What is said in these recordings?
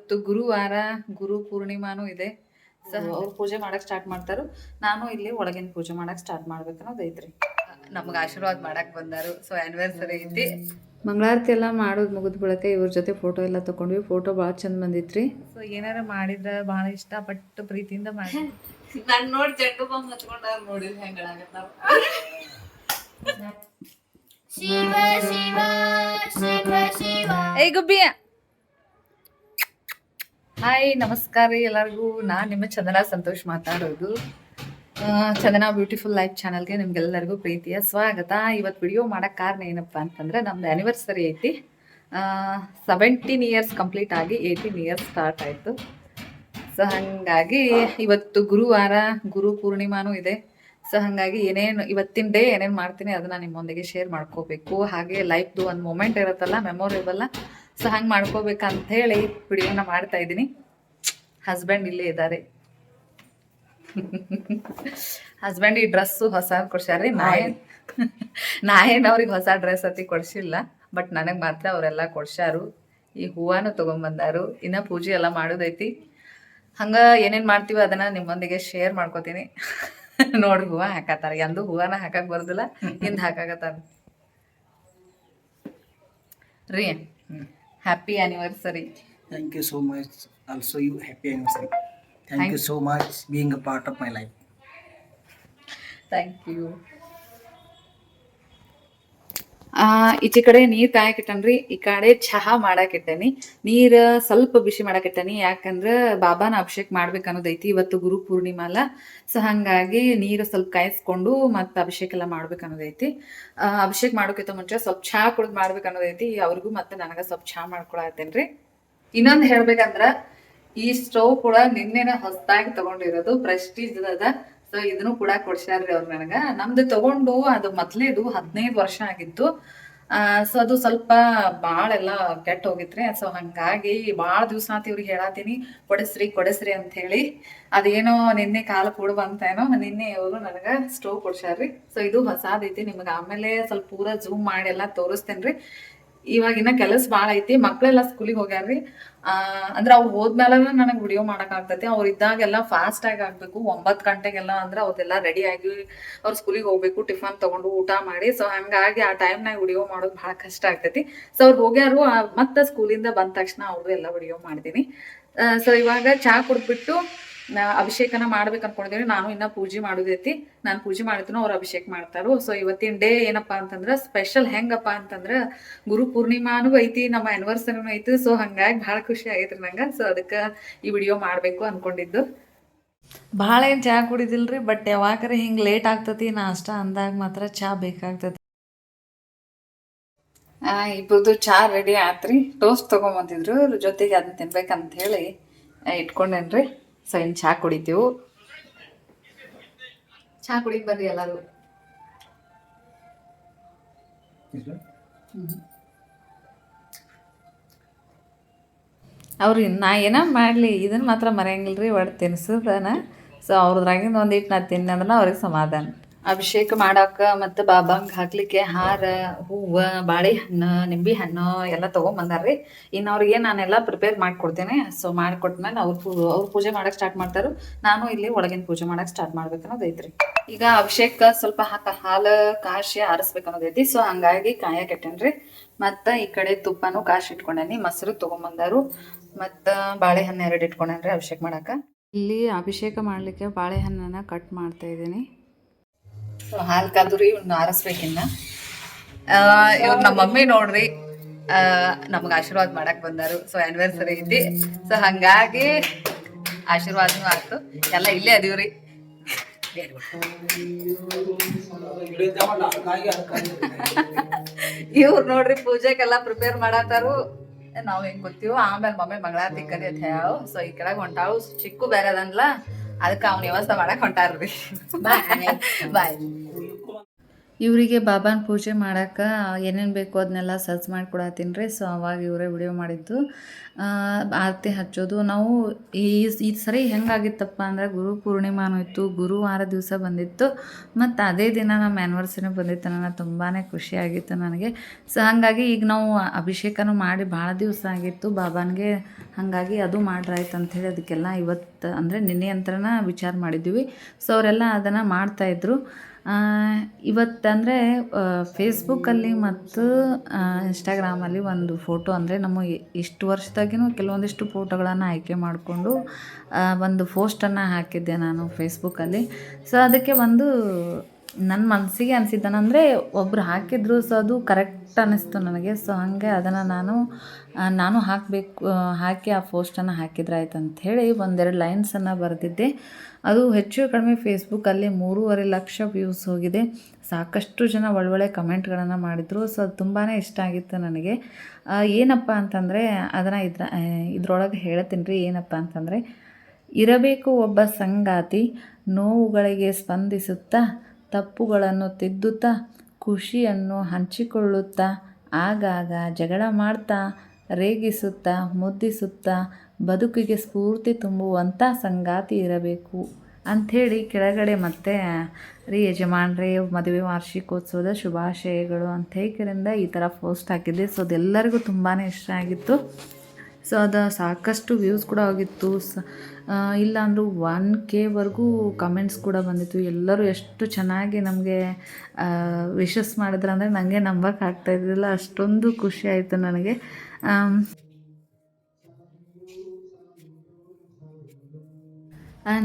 ಇವತ್ತು ಗುರುವಾರ, ಗುರು ಪೂರ್ಣಿಮಾನು ಇದೆ. ಸೊ ಅವ್ರು ಪೂಜೆ ಮಾಡಕ್ ಸ್ಟಾರ್ಟ್ ಮಾಡ್ತಾರು. ನಾನು ಇಲ್ಲಿ ಒಳಗಿನ ಪೂಜೆ ಮಾಡಕ್ ಸ್ಟಾರ್ಟ್ ಮಾಡ್ಬೇಕನ್ನೋದು ಐತ್ರಿ. ನಮ್ಗೆ ಆಶೀರ್ವಾದ ಮಾಡಕ್ ಬಂದಾರು. ಸೊ ಆನಿವರ್ಸರಿ ಐತಿ. ಮಂಗಳಾರತಿ ಎಲ್ಲ ಮಾಡೋದು ಮುಗಿದ ಬಳಿಕ ಇವ್ರ ಜೊತೆ ಫೋಟೋ ಎಲ್ಲ ತಗೊಂಡ್ವಿ. ಫೋಟೋ ಭಾಳ ಚಂದ ಬಂದಿತ್ರಿ. ಸೊ ಏನಾರ ಮಾಡಿದ್ರ ಭಾಳ ಇಷ್ಟಪಟ್ಟು ಪ್ರೀತಿಯಿಂದ ಮಾಡಿ ನಾನು ನೋಡಿ ಜಡ್ಡು ಬಂದು ಹಚ್ಕೊಂಡಾರ ನೋಡಿ ಹೆಂಗಳಾಗತ್ತಾವ. ಶಿವ ಶಿವ ಶಿವ ಶಿವ. ಏ ಗುಬ್ಬಿ, ಹಾಯ್ ನಮಸ್ಕಾರ ರೀ ಎಲ್ಲರಿಗೂ. ನಾನು ನಿಮ್ಮ ಚಂದನಾ ಸಂತೋಷ್ ಮಾತಾಡೋದು. ಚಂದನಾ ಬ್ಯೂಟಿಫುಲ್ ಲೈಫ್ ಚಾನಲ್ಗೆ ನಿಮ್ಗೆಲ್ಲರಿಗೂ ಪ್ರೀತಿಯ ಸ್ವಾಗತ. ಇವತ್ತು ವಿಡಿಯೋ ಮಾಡೋಕ್ಕೆ ಕಾರಣ ಏನಪ್ಪ ಅಂತಂದ್ರೆ ನಮ್ದು ಆ್ಯನಿವರ್ಸರಿ ಐತಿ. 17 ಇಯರ್ಸ್ ಕಂಪ್ಲೀಟ್ ಆಗಿ 18 ಇಯರ್ಸ್ ಸ್ಟಾರ್ಟ್ ಆಯಿತು. ಸೊ ಹಾಗಾಗಿ ಇವತ್ತು ಗುರುವಾರ, ಗುರು ಪೂರ್ಣಿಮಾನೂ ಇದೆ. ಸೊ ಹಾಗಾಗಿ ಏನೇನು ಇವತ್ತಿನ ಡೇ ಏನೇನು ಮಾಡ್ತೀನಿ ಅದನ್ನು ನಿಮ್ಮೊಂದಿಗೆ ಶೇರ್ ಮಾಡ್ಕೋಬೇಕು. ಹಾಗೆ ಲೈಫ್ದು ಒಂದು ಮೂಮೆಂಟ್ ಇರುತ್ತಲ್ಲ, ಮೆಮೊರೇಬಲ್ಲ. ಸೊ ಹಂಗೆ ಮಾಡ್ಕೋಬೇಕಂತ ಹೇಳಿ ವಿಡಿಯೋನ ಮಾಡ್ತಾ ಇದ್ದೀನಿ. ಹಸ್ಬೆಂಡ್ ಇಲ್ಲೇ ಇದ್ದಾರೆ. ಹಸ್ಬೆಂಡ್ ಈ ಡ್ರೆಸ್ಸು ಹೊಸ ಕೊಡ್ಸ್ಯಾರ್ರಿ. ನಾಯೇನು ಅವ್ರಿಗೆ ಹೊಸ ಡ್ರೆಸ್ ಅತಿ ಕೊಡ್ಸಿಲ್ಲ, ಬಟ್ ನನಗೆ ಮಾತ್ರ ಅವರೆಲ್ಲ ಕೊಡ್ಸ್ಯಾರು. ಈ ಹೂವಾನು ತೊಗೊಂಬಂದಾರು. ಇನ್ನು ಪೂಜೆ ಎಲ್ಲ ಮಾಡೋದೈತಿ. ಹಂಗೆ ಏನೇನು ಮಾಡ್ತೀವಿ ಅದನ್ನು ನಿಮ್ಮೊಂದಿಗೆ ಶೇರ್ ಮಾಡ್ಕೋತೀನಿ. ನೋಡಿ ಹೂವು ಹಾಕತ್ತಾರ. ಎಂದು ಹೂವನ ಹಾಕಕ್ಕೆ ಬರೋದಿಲ್ಲ, ಹಿಂದೆ ಹಾಕಾಕತ್ತಾರ ರೀ. Happy anniversary. Thank you so much. Also, you happy anniversary. Thank you so much being a part of my life. Thank you. ಈಚೆ ಕಡೆ ನೀರು ಕಾಯಕ್ಕಿಟ್ಟನ್ರಿ, ಈ ಕಡೆ ಚಹಾ ಮಾಡಾಕಿಟ್ಟೇನಿ. ನೀರು ಸ್ವಲ್ಪ ಬಿಸಿ ಮಾಡಾಕಿಟ್ಟೇನಿ, ಯಾಕಂದ್ರೆ ಬಾಬಾನ ಅಭಿಷೇಕ ಮಾಡ್ಬೇಕು ಅನ್ನೋದೈತಿ. ಇವತ್ತು ಗುರು ಪೂರ್ಣಿಮಾಲ. ಸೊ ಹಾಗಾಗಿ ನೀರು ಸ್ವಲ್ಪ ಕಾಯಿಸ್ಕೊಂಡು ಮತ್ತು ಅಭಿಷೇಕ ಎಲ್ಲ ಮಾಡ್ಬೇಕು ಅನ್ನೋದೈತಿ. ಅಭಿಷೇಕ ಮಾಡೋಕ್ಕಿಂತ ಮುಂಚೆ ಸ್ವಲ್ಪ ಚಹಾ ಕುಡಿದು ಮಾಡ್ಬೇಕು ಅನ್ನೋದೈತಿ. ಅವ್ರಿಗೂ ಮತ್ತು ನನಗೆ ಸ್ವಲ್ಪ ಚಹಾ ಮಾಡ್ಕೊಳತ್ತೇನ್ರಿ. ಇನ್ನೊಂದು ಹೇಳ್ಬೇಕಂದ್ರ ಈ ಸ್ಟವ್ ಕೂಡ ನಿನ್ನೆನ ಹೊಸದಾಗಿ ತಗೊಂಡಿರೋದು, ಪ್ರೆಸ್ಟೀಜ್ ಅದ. ಸೊ ಇದನ್ನು ಕೂಡ ಕೊಡ್ಸ್ಯಾರ್ರಿ ಅವ್ರು ನನಗೆ. ನಮ್ದು ತಗೊಂಡು ಅದು ಮೊದ್ಲೇದು 15 ವರ್ಷ ಆಗಿತ್ತು. ಸೊ ಅದು ಸ್ವಲ್ಪ ಭಾಳ ಎಲ್ಲ ಕೆಟ್ಟ ಹೋಗಿತ್ರಿ. ಸೊ ಹಂಗಾಗಿ ಭಾಳ ದಿವಸ ಆತ ಇವ್ರಿಗೆ ಹೇಳತ್ತೀನಿ ಕೊಡಿಸ್ರಿ ಅಂತ ಹೇಳಿ. ಅದೇನೋ ನಿನ್ನೆ ಕಾಲ ಕೂಡ ಬಂತೇನೋ, ನಿನ್ನೆ ಇವರು ನನಗೆ ಸ್ಟವ್ ಕೊಡ್ಸ್ಯಾರ್ರಿ. ಸೊ ಇದು ಹೊಸಾದೈತಿ. ನಿಮ್ಗೆ ಆಮೇಲೆ ಸ್ವಲ್ಪ ಪೂರ ಜೂಮ್ ಮಾಡಿ ಎಲ್ಲ ತೋರಿಸ್ತೇನ್ರಿ. ಇವಾಗಿನ ಕೆಲಸ ಭಾಳ ಐತಿ. ಮಕ್ಳೆಲ್ಲ ಸ್ಕೂಲಿಗೆ ಹೋಗ್ಯಾರ್ರಿ. ಅಂದ್ರೆ ಅವ್ರು ಹೋದ್ಮೇಲೆ ನನಗೆ ವಿಡಿಯೋ ಮಾಡಕ್ ಆಗ್ತೈತಿ. ಅವ್ರು ಇದ್ದಾಗೆಲ್ಲ ಫಾಸ್ಟ್ ಆಗಿ ಆಗ್ಬೇಕು. 9 ಗಂಟೆಗೆಲ್ಲ ಅಂದ್ರೆ ಅವ್ರೆಲ್ಲ ರೆಡಿ ಆಗಿ ಅವ್ರು ಸ್ಕೂಲಿಗೆ ಹೋಗ್ಬೇಕು, ಟಿಫನ್ ತಗೊಂಡು ಊಟ ಮಾಡಿ. ಸೊ ಹಂಗಾಗಿ ಆ ಟೈಮ್ನಾಗ ವಿಡಿಯೋ ಮಾಡೋದು ಭಾಳ ಕಷ್ಟ ಆಗ್ತೈತಿ. ಸೊ ಅವ್ರು ಹೋಗ್ಯಾರು. ಮತ್ತೆ ಸ್ಕೂಲಿಂದ ಬಂದ ತಕ್ಷಣ ಅವ್ರದ್ದು ಎಲ್ಲ ವಿಡಿಯೋ ಮಾಡ್ತೀನಿ. ಸೊ ಇವಾಗ ಚಹಾ ಕುಡ್ಬಿಟ್ಟು ಅಭಿಷೇಕನ ಮಾಡ್ಬೇಕು ಅನ್ಕೊಂಡಿದ್ದೀವಿ. ನಾನು ಇನ್ನ ಪೂಜೆ ಮಾಡೋದೈತಿ. ನಾನು ಪೂಜೆ ಮಾಡಿದ್ರು ಅವ್ರು ಅಭಿಷೇಕ ಮಾಡ್ತಾರೋ. ಸೊ ಇವತ್ತಿನ ಡೇ ಏನಪ್ಪಾ ಅಂತಂದ್ರೆ ಸ್ಪೆಷಲ್. ಹೆಂಗಪ್ಪ ಅಂತಂದ್ರೆ ಗುರು ಪೂರ್ಣಿಮಾನು ಐತಿ, ನಮ್ಮ ಆನಿವರ್ಸರಿನೂ ಐತಿ. ಸೊ ಹಂಗಾಗಿ ಭಾಳ ಖುಷಿ ಆಗೈತ್ರಿ ನಂಗೆ. ಸೊ ಅದಕ್ಕೆ ಈ ವಿಡಿಯೋ ಮಾಡಬೇಕು ಅನ್ಕೊಂಡಿದ್ದು. ಭಾಳ ಏನು ಚಹಾ ಕುಡಿದಿಲ್ರಿ, ಬಟ್ ಯಾವಾಗಾರ ಹಿಂಗೆ ಲೇಟ್ ಆಗ್ತತಿ ನಾಷ್ಟ ಅಂದಾಗ ಮಾತ್ರ ಚಹಾ ಬೇಕಾಗ್ತತಿ. ಇಬ್ಬರದು ಚಹಾ ರೆಡಿ ಆತ್ರಿ. ಟೋಸ್ಟ್ ತೊಗೊಂಬಂದಿದ್ರು, ಜೊತೆಗೆ ಅದನ್ನ ತಿನ್ಬೇಕಂತ ಹೇಳಿ ಇಟ್ಕೊಂಡೇನ್ರಿ. ಸೊ ಇನ್ನು ಚಹಾ ಕುಡಿತೀವಿ. ಚಹಾ ಕುಡಿಗೆ ಬರ್ರಿ ಎಲ್ಲರೂ. ಅವ್ರಿ ನಾ ಏನ ಮಾಡಲಿ ಇದನ್ನು ಮಾತ್ರ ಮರೆಯಂಗಿಲ್ರಿ, ಒಟ್ಟು ತಿನ್ಸೋದನ. ಸೊ ಅವ್ರದ್ರಾಗಿಂದ ಒಂದಿಟ್ಟು ನಾ ತಿನ್ನಂದ್ರೆ ಅವ್ರಿಗೆ ಸಮಾಧಾನ. ಅಭಿಷೇಕ ಮಾಡಾಕ ಮತ್ತು ಬಾಬಾಂಗೆ ಹಾಕ್ಲಿಕ್ಕೆ ಹಾರ, ಹೂವು, ಬಾಳೆಹಣ್ಣು, ನಿಂಬೆ ಹಣ್ಣು ಎಲ್ಲ ತೊಗೊಂಬಂದಾರ್ರಿ. ಇನ್ನು ಅವ್ರಿಗೆ ನಾನೆಲ್ಲ ಪ್ರಿಪೇರ್ ಮಾಡಿಕೊಡ್ತೇನೆ. ಸೊ ಮಾಡಿಕೊಟ್ಮೇಲೆ ಅವ್ರು ಪೂಜೆ ಮಾಡಕ್ಕೆ ಸ್ಟಾರ್ಟ್ ಮಾಡ್ತಾರೆ. ನಾನು ಇಲ್ಲಿ ಒಳಗಿನ ಪೂಜೆ ಮಾಡಕ್ಕೆ ಸ್ಟಾರ್ಟ್ ಮಾಡ್ಬೇಕು ಅನ್ನೋದೈತ್ರಿ. ಈಗ ಅಭಿಷೇಕ ಸ್ವಲ್ಪ ಹಾಲು ಕಾಶಿ ಆರಿಸ್ಬೇಕು ಅನ್ನೋದೈತಿ. ಸೊ ಹಂಗಾಗಿ ಕಾಯಕ್ಕಿಟ್ಟೇನ್ರಿ. ಮತ್ತು ಈ ಕಡೆ ತುಪ್ಪನೂ ಕಾಶಿ ಇಟ್ಕೊಂಡೇನಿ. ಮೊಸರು ತೊಗೊಂಬಂದಾರು ಮತ್ತು ಬಾಳೆಹಣ್ಣು 2 ಇಟ್ಕೊಂಡೇನ್ರಿ ಅಭಿಷೇಕ ಮಾಡಕ್ಕೆ. ಇಲ್ಲಿ ಅಭಿಷೇಕ ಮಾಡಲಿಕ್ಕೆ ಬಾಳೆಹಣ್ಣನ್ನು ಕಟ್ ಮಾಡ್ತಾ ಇದ್ದೀನಿ. ಸೊ ಹಾಲು ಕಾದ್ರಿ ಇವ್ನ ಆರಿಸ್ಬೇಕಿನ್ನ. ಇವ್ರು ನಮ್ಮ ಮಮ್ಮಿ ನೋಡ್ರಿ ನಮ್ಗೆ ಆಶೀರ್ವಾದ ಮಾಡಕ್ಕೆ ಬಂದಾರು. ಸೊ ಆ್ಯನಿವರ್ಸರಿ ಐತಿ. ಸೊ ಹಾಗಾಗಿ ಆಶೀರ್ವಾದನೂ ಆಯ್ತು. ಎಲ್ಲ ಇಲ್ಲೇ ಅದೀವ್ರಿ. ಇವ್ರು ನೋಡ್ರಿ ಪೂಜೆಗೆಲ್ಲ ಪ್ರಿಪೇರ್ ಮಾಡತ್ತಾರು. ನಾವು ಹೆಂಗೆ ಗೊತ್ತೀವೋ. ಆಮೇಲೆ ಮಮ್ಮಿ ಮಂಗಳಾರತಿ ಕರಿ ಅಂತ ಹೇಳು. ಸೊ ಈ ಕೆಳಗೆ ಹೊಂಟಾಳು. ಚಿಕ್ಕು ಬೇರೆ ಅದನ್ಲ, ಅದಕ್ಕೆ ಅವ್ನ ವ್ಯವಸ್ಥೆ ಮಾಡಕ್ಕೆ ಹೊಂಟಾರ್ರಿ. ಬಾಯ್. ಇವರಿಗೆ ಬಾಬಾನ ಪೂಜೆ ಮಾಡೋಕೆ ಏನೇನು ಬೇಕು ಅದನ್ನೆಲ್ಲ ಸರ್ಚ್ ಮಾಡಿ ಕೊಡತ್ತೀನಿ ರೀ. ಸೊ ಅವಾಗ ಇವರೇ ವಿಡಿಯೋ ಮಾಡಿದ್ದು. ಆರತಿ ಹಚ್ಚೋದು ನಾವು ಈ ಸರಿ ಹೆಂಗಾಗಿತ್ತಪ್ಪ ಅಂದ್ರೆ ಗುರು ಪೂರ್ಣಿಮಾನೂ ಇತ್ತು, ಗುರುವಾರ ದಿವಸ ಬಂದಿತ್ತು, ಮತ್ತು ಅದೇ ದಿನ ನಮ್ಮ ಆ್ಯನಿವರ್ಸರಿ ಬಂದಿತ್ತು. ನನಗೆ ತುಂಬಾ ಖುಷಿಯಾಗಿತ್ತು ನನಗೆ. ಸೊ ಹಾಗಾಗಿ ಈಗ ನಾವು ಅಭಿಷೇಕನೂ ಮಾಡಿ ಭಾಳ ದಿವಸ ಆಗಿತ್ತು ಬಾಬಾನಿಗೆ, ಹಾಗಾಗಿ ಅದು ಮಾಡ್ರಾಯ್ತು ಅಂಥೇಳಿ ಅದಕ್ಕೆಲ್ಲ ಇವತ್ತು ಅಂದರೆ ನಿನ್ನೆ ಅಂತರನ ವಿಚಾರ ಮಾಡಿದ್ವಿ. ಸೊ ಅವರೆಲ್ಲ ಅದನ್ನು ಮಾಡ್ತಾಯಿದ್ರು. ಇವತ್ತಂದರೆ ಫೇಸ್ಬುಕ್ಕಲ್ಲಿ ಮತ್ತು ಇನ್ಸ್ಟಾಗ್ರಾಮಲ್ಲಿ ಒಂದು ಫೋಟೋ ಅಂದರೆ ನಮ್ಮ ಇಷ್ಟು ವರ್ಷದಾಗಿನೂ ಕೆಲವೊಂದಿಷ್ಟು ಫೋಟೋಗಳನ್ನು ಆಯ್ಕೆ ಮಾಡಿಕೊಂಡು ಒಂದು ಪೋಸ್ಟನ್ನು ಹಾಕಿದ್ದೆ ನಾನು ಫೇಸ್ಬುಕ್ಕಲ್ಲಿ. ಸೊ ಅದಕ್ಕೆ ಒಂದು ನನ್ನ ಮನಸ್ಸಿಗೆ ಅನಿಸಿದ್ದೇನೆಂದರೆ ಒಬ್ಬರು ಹಾಕಿದ್ರು, ಸೊ ಅದು ಕರೆಕ್ಟ್ ಅನ್ನಿಸ್ತು ನನಗೆ. ಸೊ ಹಾಗೆ ಅದನ್ನು ನಾನು ಹಾಕಿ ಆ ಪೋಸ್ಟನ್ನು ಹಾಕಿದ್ರಾಯ್ತು ಅಂಥೇಳಿ ಒಂದೆರಡು ಲೈನ್ಸನ್ನು ಬರೆದಿದ್ದೆ. ಅದು ಹೆಚ್ಚು ಕಡಿಮೆ ಫೇಸ್ಬುಕ್ಕಲ್ಲಿ 3.5 ಲಕ್ಷ ವ್ಯೂಸ್ ಹೋಗಿದೆ. ಸಾಕಷ್ಟು ಜನ ಒಳ್ಳೊಳ್ಳೆ ಕಮೆಂಟ್ಗಳನ್ನು ಮಾಡಿದರು. ಸೊ ಅದು ತುಂಬಾ ಇಷ್ಟ ಆಗಿತ್ತು ನನಗೆ. ಏನಪ್ಪ ಅಂತಂದರೆ ಅದನ್ನು ಇದ್ರೊಳಗೆ ಹೇಳ್ತೀನಿ ರೀ. ಏನಪ್ಪ ಅಂತಂದರೆ, ಇರಬೇಕು ಒಬ್ಬ ಸಂಗಾತಿ, ನೋವುಗಳಿಗೆ ಸ್ಪಂದಿಸುತ್ತಾ, ತಪ್ಪುಗಳನ್ನು ತಿದ್ದುತ್ತಾ, ಖುಷಿಯನ್ನು ಹಂಚಿಕೊಳ್ಳುತ್ತಾ, ಆಗಾಗ ಜಗಳ ಮಾಡ್ತಾ, ರೇಗಿಸುತ್ತಾ, ಮುದ್ದಿಸುತ್ತಾ, ಬದುಕಿಗೆ ಸ್ಫೂರ್ತಿ ತುಂಬುವಂಥ ಸಂಗಾತಿ ಇರಬೇಕು ಅಂಥೇಳಿ ಕೆಳಗಡೆ ಮತ್ತೆ ಯಜಮಾನ್ರೇ ಮದುವೆ ವಾರ್ಷಿಕೋತ್ಸವದ ಶುಭಾಶಯಗಳು ಅಂತ ಹೇಳಿಕರಿಂದ ಈ ಥರ ಪೋಸ್ಟ್ ಹಾಕಿದ್ದೆ. ಸೊ ಅದೆಲ್ಲರಿಗೂ ತುಂಬಾ ಇಷ್ಟ ಆಗಿತ್ತು. ಸೊ ಅದು ಸಾಕಷ್ಟು ವ್ಯೂಸ್ ಕೂಡ ಹೋಗಿತ್ತು. ಇಲ್ಲ ಅಂದರೂ 1K ಕಮೆಂಟ್ಸ್ ಕೂಡ ಬಂದಿತ್ತು. ಎಲ್ಲರೂ ಎಷ್ಟು ಚೆನ್ನಾಗಿ ನಮಗೆ ವಿಶಸ್ ಮಾಡಿದ್ರು ಅಂದರೆ ನನಗೆ ನಂಬಕ್ಕೆ ಆಗ್ತಾಯಿದ್ದಿಲ್ಲ, ಅಷ್ಟೊಂದು ಖುಷಿ ಆಯಿತು ನನಗೆ.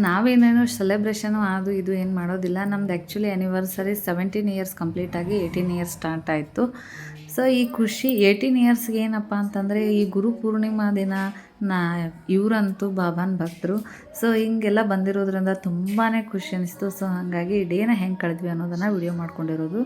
ನಾವೇನೇನು ಸೆಲೆಬ್ರೇಷನು ಅದು ಇದು ಏನು ಮಾಡೋದಿಲ್ಲ. ನಮ್ದು ಆ್ಯಕ್ಚುಲಿ ಆ್ಯನಿವರ್ಸರಿ 17 ಇಯರ್ಸ್ ಕಂಪ್ಲೀಟ್ ಆಗಿ 18 ಇಯರ್ಸ್ ಸ್ಟಾರ್ಟ್ ಆಯಿತು. ಸೊ ಈ ಖುಷಿ 18 ಇಯರ್ಸ್ಗೆ ಏನಪ್ಪ ಅಂತಂದರೆ, ಈ ಗುರು ಪೂರ್ಣಿಮಾ ದಿನ ಇವರಂತೂ ಬಾಬಾನ ಭಕ್ತರು. ಸೊ ಹಿಂಗೆಲ್ಲ ಬಂದಿರೋದ್ರಿಂದ ತುಂಬಾ ಖುಷಿ ಅನಿಸ್ತು. ಸೊ ಹಾಗಾಗಿ ಡೇನ ಹೆಂಗೆ ಕಳೆದ್ವಿ ಅನ್ನೋದನ್ನು ವಿಡಿಯೋ ಮಾಡ್ಕೊಂಡಿರೋದು.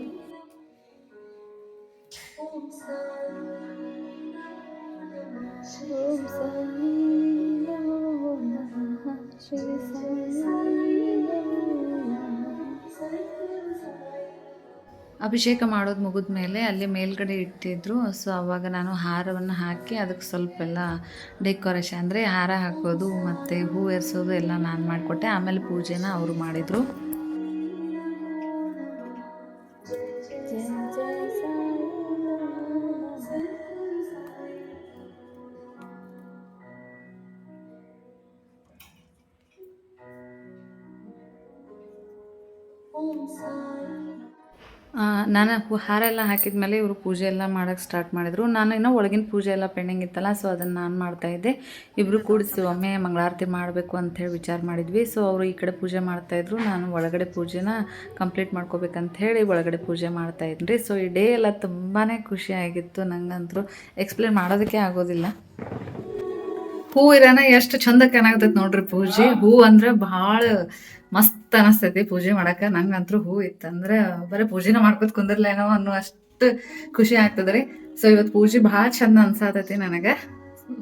ಅಭಿಷೇಕ ಮಾಡೋದು ಮುಗಿದ ಮೇಲೆ ಅಲ್ಲಿ ಮೇಲ್ಗಡೆ ಇಟ್ಟಿದ್ರು. ಸೊ ಆವಾಗ ನಾನು ಹಾರವನ್ನು ಹಾಕಿ ಅದಕ್ಕೆ ಸ್ವಲ್ಪ ಎಲ್ಲ ಡೆಕೋರೇಷನ್ ಅಂದರೆ ಹಾರ ಹಾಕೋದು ಮತ್ತು ಹೂ ಏರಿಸೋದು ಎಲ್ಲ ನಾನು ಮಾಡಿಕೊಟ್ಟೆ. ಆಮೇಲೆ ಪೂಜೆನ ಅವರು ಮಾಡಿದರು. ನಾನು ಹಾರ ಎಲ್ಲ ಹಾಕಿದ ಮೇಲೆ ಇವರು ಪೂಜೆ ಎಲ್ಲ ಮಾಡೋಕ್ಕೆ ಸ್ಟಾರ್ಟ್ ಮಾಡಿದರು. ನಾನು ಇನ್ನೂ ಒಳಗಿನ ಪೂಜೆ ಎಲ್ಲ ಪೆಂಡಿಂಗ್ ಇತ್ತಲ್ಲ, ಸೊ ಅದನ್ನು ನಾನು ಮಾಡ್ತಾಯಿದ್ದೆ. ಇಬ್ಬರು ಕೂಡಿಸಿ ಒಮ್ಮೆ ಮಂಗಳಾರತಿ ಮಾಡಬೇಕು ಅಂಥೇಳಿ ವಿಚಾರ ಮಾಡಿದ್ವಿ. ಸೊ ಅವರು ಈ ಕಡೆ ಪೂಜೆ ಮಾಡ್ತಾಯಿದ್ರು, ನಾನು ಒಳಗಡೆ ಪೂಜೆನ ಕಂಪ್ಲೀಟ್ ಮಾಡ್ಕೋಬೇಕಂಥೇಳಿ ಒಳಗಡೆ ಪೂಜೆ ಮಾಡ್ತಾಯಿದ್ರಿ. ಸೊ ಈ ಡೇ ಎಲ್ಲ ತುಂಬಾ ಖುಷಿಯಾಗಿತ್ತು. ನಂಗಂತರೂ ಎಕ್ಸ್ಪ್ಲೇನ್ ಮಾಡೋದಕ್ಕೆ ಆಗೋದಿಲ್ಲ. ಹೂ ಇರೋಣ ಎಷ್ಟು ಚಂದ ಕಾಣಾಗತೈತೆ ನೋಡ್ರಿ ಪೂಜೆ. ಹೂ ಅಂದ್ರೆ ಭಾಳ ಮಸ್ತ್ ಅನಿಸ್ತೈತಿ ಪೂಜೆ ಮಾಡಕ್ಕೆ. ನಂಗಂತರೂ ಹೂ ಇತ್ತಂದ್ರೆ ಬರೀ ಪೂಜೆನ ಮಾಡ್ಕೊತ ಕುಂದಿರ್ಲೇನೋ ಅನ್ನೋ ಅಷ್ಟು ಖುಷಿ ಆಗ್ತದ್ರಿ. ಸೊ ಇವತ್ತು ಪೂಜೆ ಭಾಳ ಚಂದ ಅನ್ಸಾತೈತಿ ನನಗೆ.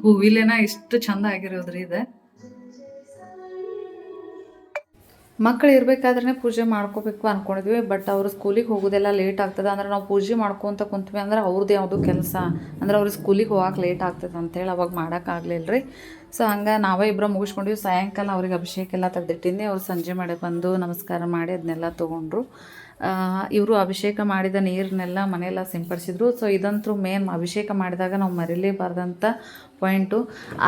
ಹೂವಿಲೇನ ಇಷ್ಟು ಚಂದ ಆಗಿರೋದ್ರಿ ಇದು. ಮಕ್ಕಳು ಇರಬೇಕಾದ್ರೆ ಪೂಜೆ ಮಾಡ್ಕೋಬೇಕು ಅಂದ್ಕೊಂಡಿದ್ವಿ. ಬಟ್ ಅವರು ಸ್ಕೂಲಿಗೆ ಹೋಗೋದೆಲ್ಲ ಲೇಟ್ ಆಗ್ತದೆ. ಅಂದ್ರೆ ನಾವು ಪೂಜೆ ಮಾಡ್ಕೊತ ಕುಂತ್ವಿ ಅಂದ್ರೆ ಅವ್ರದ್ದು ಯಾವುದೂ ಕೆಲಸ ಅಂದ್ರೆ ಅವ್ರಿಗೆ ಸ್ಕೂಲಿಗೆ ಹೋಗಕ್ಕೆ ಲೇಟ್ ಆಗ್ತದೆ ಅಂತೇಳಿ ಅವಾಗ ಮಾಡೋಕ್ಕಾಗಲಿಲ್ಲ ರೀ. ಸೊ ಹಂಗೆ ನಾವೇ ಇಬ್ಬರು ಮುಗಿಸ್ಕೊಂಡ್ವಿ. ಸಾಯಂಕಾಲ ಅವ್ರಿಗೆ ಅಭಿಷೇಕ ಎಲ್ಲ ತೆಗೆದಿಟ್ಟಿನಿ. ಅವ್ರು ಸಂಜೆ ಮಾಡಿ ಬಂದು ನಮಸ್ಕಾರ ಮಾಡಿ ಅದನ್ನೆಲ್ಲ ತೊಗೊಂಡ್ರು. ಇವರು ಅಭಿಷೇಕ ಮಾಡಿದ ನೀರನ್ನೆಲ್ಲ ಮನೆಯೆಲ್ಲ ಸಿಂಪಡಿಸಿದ್ರು. ಸೊ ಇದಂತೂ ಮೇನ್ ಅಭಿಷೇಕ ಮಾಡಿದಾಗ ನಾವು ಮರಿಲೇಬಾರ್ದಂಥ ಪಾಯಿಂಟು.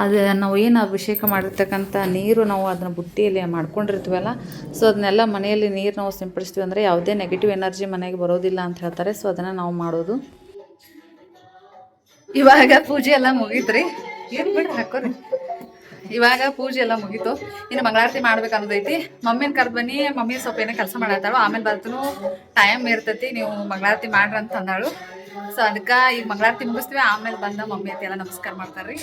ಅದು ನಾವು ಏನು ಅಭಿಷೇಕ ಮಾಡಿರ್ತಕ್ಕಂಥ ನೀರು ನಾವು ಅದನ್ನು ಬುಟ್ಟಿಯಲ್ಲಿ ಮಾಡ್ಕೊಂಡಿರ್ತೀವಲ್ಲ, ಸೊ ಅದನ್ನೆಲ್ಲ ಮನೆಯಲ್ಲಿ ನೀರು ನಾವು ಸಿಂಪಡಿಸ್ತೀವಿ ಅಂದರೆ ಯಾವುದೇ ನೆಗೆಟಿವ್ ಎನರ್ಜಿ ಮನೆಗೆ ಬರೋದಿಲ್ಲ ಅಂತ ಹೇಳ್ತಾರೆ. ಸೊ ಅದನ್ನು ನಾವು ಮಾಡೋದು. ಇವಾಗ ಪೂಜೆ ಎಲ್ಲ ಮುಗೀತ್ರಿ. ಏನು ಬಿಡ್ರಿ ಹಾಕೋರಿ. ಇವಾಗ ಪೂಜೆ ಎಲ್ಲ ಮುಗೀತು. ಇನ್ನು ಮಂಗಳಾರತಿ ಮಾಡ್ಬೇಕು ಅನ್ನೋದೈತಿ. ಮಮ್ಮಿನ ಕರ್ದು ಬನ್ನಿ, ಮಮ್ಮಿ ಸ್ವಲ್ಪ ಏನೋ ಕೆಲಸ ಮಾಡತ್ತಾಳು, ಆಮೇಲೆ ಬರ್ತನು ಟೈಮ್ ಇರ್ತೈತಿ, ನೀವು ಮಂಗಳಾರತಿ ಮಾಡ್ರಿ ಅಂತ ಅಂದಾಳು. ಸೊ ಅದಕ್ಕೆ ಈಗ ಮಂಗಳಾರತಿ ಮುಗಿಸ್ತೀವಿ. ಆಮೇಲೆ ಬಂದ ಮಮ್ಮಿ ಅಂತ ಎಲ್ಲ ನಮಸ್ಕಾರ ಮಾಡ್ತಾರ್ರಿ.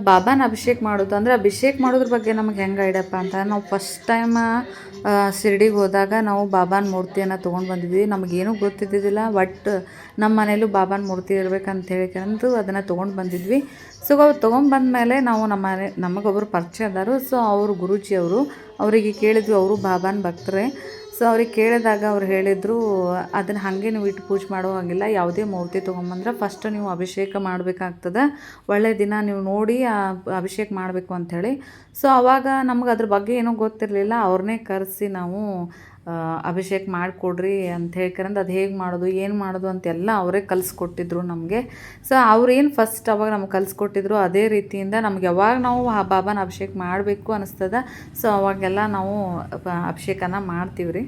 ಬಾಬಾನ ಅಭಿಷೇಕ ಮಾಡೋದು ಅಂದರೆ ಅಭಿಷೇಕ ಮಾಡೋದ್ರ ಬಗ್ಗೆ ನಮಗೆ ಹೆಂಗೆ ಐಡಿಯಪ್ಪ ಅಂತ ನಾವು ಫಸ್ಟ್ ಟೈಮ್ ಶಿರ್ಡಿಗೆ ಹೋದಾಗ ನಾವು ಬಾಬಾನ ಮೂರ್ತಿಯನ್ನು ತೊಗೊಂಡು ಬಂದಿದ್ವಿ. ನಮಗೇನೂ ಗೊತ್ತಿದ್ದಿದ್ದಿಲ್ಲ, ಬಟ್ ನಮ್ಮ ಮನೇಲೂ ಬಾಬಾನ ಮೂರ್ತಿ ಇರ್ಬೇಕಂತ ಹೇಳಿಕೊಂಡು ಅದನ್ನು ತೊಗೊಂಡು ಬಂದಿದ್ವಿ. ಸೊ ಅವ್ರು ತೊಗೊಂಬಂದ್ಮೇಲೆ ನಾವು ನಮಗೊಬ್ಬರು ಪರಿಚಯ ಅದಾರು. ಸೊ ಅವರು ಗುರೂಜಿ ಅವರಿಗೆ ಕೇಳಿದ್ವಿ, ಅವರು ಬಾಬಾನ ಭಕ್ತರೇ. ಸೊ ಅವ್ರಿಗೆ ಕೇಳಿದಾಗ ಅವ್ರು ಹೇಳಿದರು, ಅದನ್ನು ಹಾಗೆ ನೀವು ಇಟ್ಟು ಪೂಜೆ ಮಾಡೋ ಹಾಗಿಲ್ಲ, ಯಾವುದೇ ಮೂರ್ತಿ ತೊಗೊಂಬಂದ್ರೆ ಫಸ್ಟ್ ನೀವು ಅಭಿಷೇಕ ಮಾಡಬೇಕಾಗ್ತದೆ, ಒಳ್ಳೆಯ ದಿನ ನೀವು ನೋಡಿ ಅಭಿಷೇಕ ಮಾಡಬೇಕು ಅಂಥೇಳಿ. ಸೊ ಆವಾಗ ನಮ್ಗೆ ಅದ್ರ ಬಗ್ಗೆ ಏನೂ ಗೊತ್ತಿರಲಿಲ್ಲ. ಅವ್ರನ್ನೇ ಕರೆಸಿ ನಾವು ಅಭಿಷೇಕ ಮಾಡಿಕೊಡ್ರಿ ಅಂತ ಹೇಳ್ಕರಂದು ಅದು ಹೇಗೆ ಮಾಡೋದು ಏನು ಮಾಡೋದು ಅಂತೆಲ್ಲ ಅವರೇ ಕಲಿಸ್ಕೊಟ್ಟಿದ್ರು ನಮಗೆ. ಸೊ ಅವ್ರೇನು ಫಸ್ಟ್ ಅವಾಗ ನಮ್ಗೆ ಕಲಿಸ್ಕೊಟ್ಟಿದ್ರು ಅದೇ ರೀತಿಯಿಂದ ನಮ್ಗೆ ಯಾವಾಗ ನಾವು ಆ ಬಾಬಾನ ಅಭಿಷೇಕ ಮಾಡಬೇಕು ಅನಿಸ್ತದ, ಸೊ ಅವಾಗೆಲ್ಲ ನಾವು ಅಭಿಷೇಕನ ಮಾಡ್ತೀವಿ ರೀ.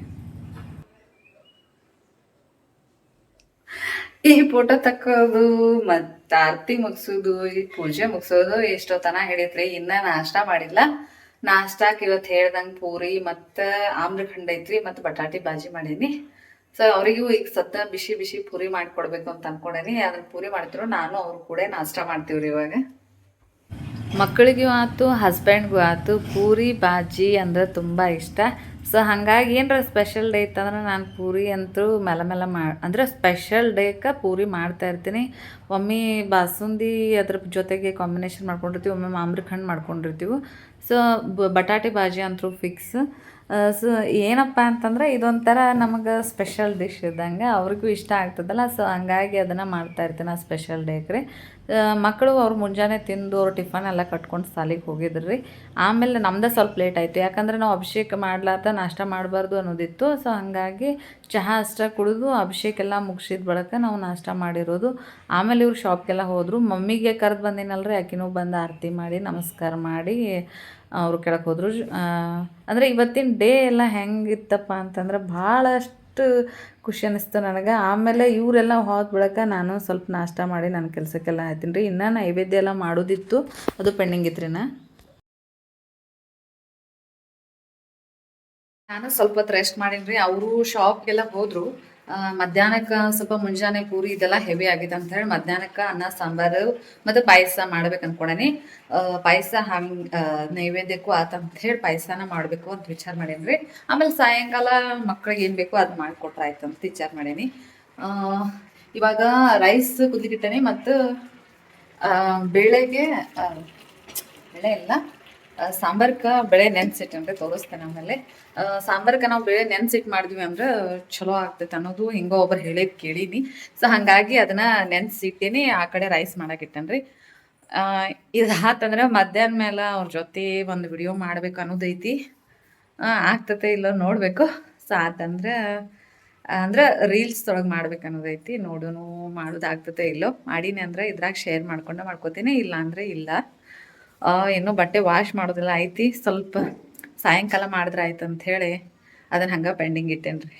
ಈ ಫೋಟೋ ತಕ್ಕೋದು ಮತ್ತು ಆರತಿ ಮುಗಿಸೋದು, ಈ ಪೂಜೆ ಮುಗಿಸೋದು ಎಷ್ಟೊತ್ತನ ಹಿಡಿತ್ರಿ. ಇನ್ನೂ ನಾಷ್ಟ ಮಾಡಿಲ್ಲ. ನಾಷ್ಟಾಕ್ಕೆ ಇವತ್ತು ಹೇಳ್ದಂಗೆ ಪೂರಿ ಮತ್ತು ಆಮ್ರಖಂಡ ಐತ್ರಿ ಮತ್ತು ಬಟಾಟಿ ಬಾಜಿ ಮಾಡೀನಿ. ಸೊ ಅವರಿಗೂ ಈಗ ಬಿಸಿ ಬಿಸಿ ಪೂರಿ ಮಾಡಿಕೊಡ್ಬೇಕು ಅಂತ ಅಂದ್ಕೊಂಡೇನಿ. ಅದನ್ನು ಪೂರಿ ಮಾಡ್ತಿರೋ ನಾನು ಅವ್ರು ಕೂಡ ನಾಷ್ಟ ಮಾಡ್ತೀವ್ರಿ. ಇವಾಗ ಮಕ್ಕಳಿಗೂ ಆಯ್ತು ಹಸ್ಬೆಂಡ್ಗೂ ಆಯ್ತು ಪೂರಿ ಬಾಜಿ ಅಂದ್ರೆ ತುಂಬ ಇಷ್ಟ. ಸೊ ಹಾಗಾಗಿ ಏನರ ಸ್ಪೆಷಲ್ ಡೇ ಇತ್ತಂದ್ರೆ ನಾನು ಪೂರಿ ಅಂತೂ ಮೆಲ್ಲ ಅಂದರೆ ಸ್ಪೆಷಲ್ ಡೇಕ್ಕೆ ಪೂರಿ ಮಾಡ್ತಾಯಿರ್ತೀನಿ. ಒಮ್ಮೆ ಬಾಸುಂದಿ ಅದ್ರ ಜೊತೆಗೆ ಕಾಂಬಿನೇಷನ್ ಮಾಡ್ಕೊಂಡಿರ್ತೀವಿ, ಒಮ್ಮೆ ಆಮ್ರಖಂಡ್ ಮಾಡ್ಕೊಂಡಿರ್ತೀವಿ. ಸೊ ಬಟಾಟೆ ಬಾಜಿ ಅಂತೂ ಫಿಕ್ಸ್. ಸೊ ಏನಪ್ಪ ಅಂತಂದ್ರೆ ಇದೊಂಥರ ನಮಗೆ ಸ್ಪೆಷಲ್ ಡಿಶ್ ಇದ್ದಂಗೆ, ಅವ್ರಿಗೂ ಇಷ್ಟ ಆಗ್ತದಲ್ಲ. ಸೊ ಹಂಗಾಗಿ ಅದನ್ನು ಮಾಡ್ತಾಯಿರ್ತೀನಿ ಆ ಸ್ಪೆಷಲ್ ಡೇಗೆ. ಮಕ್ಕಳು ಅವ್ರು ಮುಂಜಾನೆ ತಿಂದು ಅವ್ರು ಟಿಫನ್ ಎಲ್ಲ ಕಟ್ಕೊಂಡು ಸಾಲಿಗೆ ಹೋಗಿದ್ರು ರೀ. ಆಮೇಲೆ ನಮ್ದು ಸ್ವಲ್ಪ ಲೇಟ್ ಆಯಿತು, ಯಾಕಂದರೆ ನಾವು ಅಭಿಷೇಕ ಮಾಡ್ಲಾರ್ದ ನಾಷ್ಟ ಮಾಡಬಾರ್ದು ಅನ್ನೋದಿತ್ತು. ಸೊ ಹಾಗಾಗಿ ಚಹಾ ಅಷ್ಟೇ ಕುಡಿದು ಅಭಿಷೇಕ ಎಲ್ಲ ಮುಗಿಸಿದ ಬಳಿಕ ನಾವು ನಾಷ್ಟ ಮಾಡಿರೋದು. ಆಮೇಲೆ ಇವ್ರು ಶಾಪ್ಗೆಲ್ಲ ಹೋದರು. ಮಮ್ಮಿಗೆ ಕರೆದು ಬಂದಿನಲ್ರಿ, ಆಕಿನೂ ಬಂದು ಆರತಿ ಮಾಡಿ ನಮಸ್ಕಾರ ಮಾಡಿ ಅವರು ಕೆಳಗೆ ಹೋದರು. ಅಂದರೆ ಇವತ್ತಿನ ಡೇ ಎಲ್ಲ ಹೆಂಗಿತ್ತಪ್ಪ ಅಂತಂದ್ರೆ ಭಾಳಷ್ಟು ಖುಷಿ ಅನ್ನಿಸ್ತು ನನಗೆ. ಆಮೇಲೆ ಇವರೆಲ್ಲ ಹೋದ ಬಳಿಕ ನಾನು ಸ್ವಲ್ಪ ನಾಷ್ಟ ಮಾಡಿ ನನ್ನ ಕೆಲಸಕ್ಕೆಲ್ಲ ಆಯ್ತೀನಿ ರೀ. ಇನ್ನೂ ನೈವೇದ್ಯ ಎಲ್ಲ ಮಾಡೋದಿತ್ತು, ಅದು ಪೆಂಡಿಂಗ್ ಇತ್ತು. ನಾನು ಸ್ವಲ್ಪ ಹೊತ್ತು ರೆಸ್ಟ್ ಮಾಡೀನಿ ರೀ. ಅವರು ಶಾಪ್ಗೆಲ್ಲ ಹೋದರು. ಮಧ್ಯಾಹ್ನಕ್ಕೆ ಸ್ವಲ್ಪ ಮುಂಜಾನೆ ಪೂರಿ ಇದೆಲ್ಲ ಹೆವಿ ಆಗಿದೆ ಅಂತ ಹೇಳಿ ಮಧ್ಯಾಹ್ನಕ್ಕೆ ಅನ್ನ ಸಾಂಬಾರು ಮತ್ತು ಪಾಯಸ ಮಾಡ್ಬೇಕು ಅಂದ್ಕೊಂಡೇನಿ. ಪಾಯಸ ಹಂಗೆ ನೈವೇದ್ಯಕ್ಕೂ ಆತಂತ ಹೇಳಿ ಪಾಯಸನ ಮಾಡಬೇಕು ಅಂತ ವಿಚಾರ ಮಾಡೀನಿ ರೀ. ಆಮೇಲೆ ಸಾಯಂಕಾಲ ಮಕ್ಳಿಗೆ ಏನು ಬೇಕೋ ಅದು ಮಾಡಿಕೊಟ್ರೆ ಆಯ್ತು ಅಂತ ವಿಚಾರ ಮಾಡೀನಿ. ಇವಾಗ ರೈಸ್ ಕುದಿಗಿಟ್ಟೇನಿ ಮತ್ತು ಬೇಳೆಗೆ ಬೇಳೆ ಇಲ್ಲ ಸಾಂಬಾರ್ಗೆ ಬೇಳೆ ನೆನ್ಸಿಟ್ಟೇನ್ರಿ, ತೋರಿಸ್ತೇನೆ ಆಮೇಲೆ. ಸಾಂಬಾರ್ಗೆ ನಾವು ಬೇಳೆ ನೆನ್ಸಿಟ್ಟು ಮಾಡಿದ್ವಿ ಅಂದ್ರೆ ಚಲೋ ಆಗ್ತೈತೆ ಅನ್ನೋದು ಹಿಂಗೋ ಒಬ್ರು ಹೇಳಿದ್ ಕೇಳೀನಿ. ಸೊ ಹಾಗಾಗಿ ಅದನ್ನು ನೆನ್ಸಿಟ್ಟೇನಿ. ಆ ಕಡೆ ರೈಸ್ ಮಾಡಾಕಿಟ್ಟೇನ್ರಿ. ಇದು ಆತಂದ್ರೆ ಮಧ್ಯಾಹ್ನ ಮೇಲೆ ಅವ್ರ ಜೊತೆ ಒಂದು ವಿಡಿಯೋ ಮಾಡ್ಬೇಕು ಅನ್ನೋದೈತಿ. ಆಗ್ತತೆ ಇಲ್ಲೋ ನೋಡಬೇಕು. ಸೊ ಆತಂದ್ರೆ ಅಂದ್ರೆ ರೀಲ್ಸ್ ಒಳಗೆ ಮಾಡ್ಬೇಕು ಅನ್ನೋದೈತಿ. ನೋಡೋನು ಮಾಡೋದಾಗ್ತತೆ ಇಲ್ಲೋ. ಮಾಡೀನಿ ಅಂದರೆ ಇದ್ರಾಗ ಶೇರ್ ಮಾಡ್ಕೋತೀನಿ, ಇಲ್ಲ ಅಂದರೆ ಇಲ್ಲ. ಇನ್ನೂ ಬಟ್ಟೆ ವಾಶ್ ಮಾಡೋದಿಲ್ಲ ಐತಿ, ಸ್ವಲ್ಪ ಸಾಯಂಕಾಲ ಮಾಡಿದ್ರೆ ಆಯ್ತು ಅಂಥೇಳಿ ಅದನ್ನು ಹಂಗೆ ಪೆಂಡಿಂಗ್ ಇಟ್ಟೇನಿ ರೀ.